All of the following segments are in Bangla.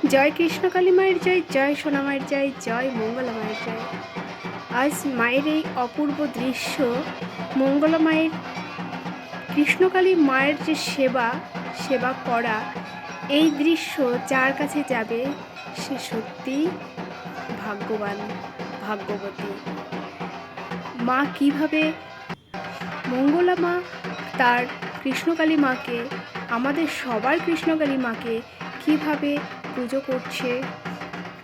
জয় কৃষ্ণকালী মায়ের জয়, জয় সোনা মায়ের জয়, জয় মঙ্গলা মায়ের জয়। আজ মায়ের এই অপূর্ব দৃশ্য, মঙ্গলা মায়ের, কৃষ্ণকালী মায়ের যে সেবা করা, এই দৃশ্য যার কাছে যাবে সে সত্যিই ভাগ্যবান, ভাগ্যবতী। মা কিভাবে, মঙ্গলা মা তার কৃষ্ণকালী মাকে, আমাদের সবার কৃষ্ণকালী মাকে কিভাবে পুজো করছে,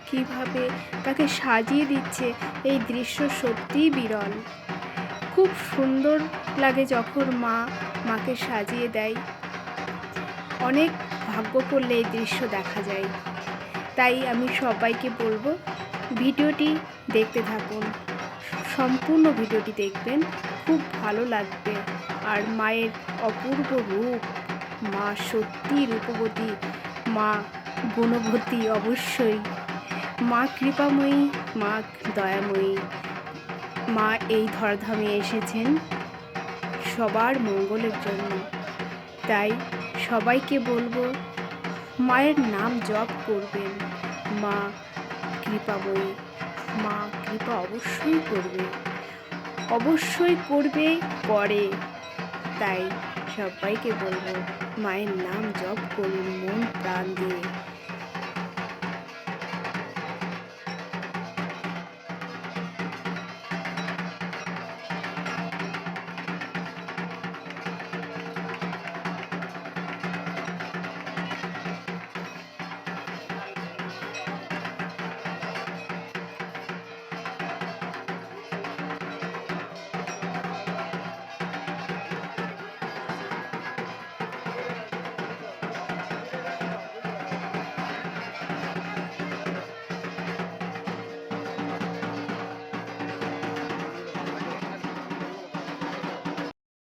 কিভাবে তাকে সাজিয়ে দিচ্ছে, এই দৃশ্য সত্যিই বিরল। খুব সুন্দর লাগে যখন মাকে সাজিয়ে দেয়। অনেক ভাগ্য করলে এই দৃশ্য দেখা যায়। তাই আমি সবাইকে বলবো ভিডিওটি দেখতে থাকুন, সম্পূর্ণ ভিডিওটি দেখবেন, খুব ভালো লাগবে। আর মায়ের অপূর্ব রূপ, মা সত্যি রূপবতী, মা গুণবতী, অবশ্যই মা কৃপাময়ী, মা দয়াময়ী। মা এই ধরাধামে এসেছেন সবার মঙ্গলের জন্য। তাই সবাইকে বলবো মায়ের নাম জপ করবেন। মা কৃপাময়ী, মা কৃপা অবশ্যই করবে, অবশ্যই করবে, করে। তাই সবাইকে বলবো মায়ের নাম জপ করুন মন প্রাণ দিয়ে।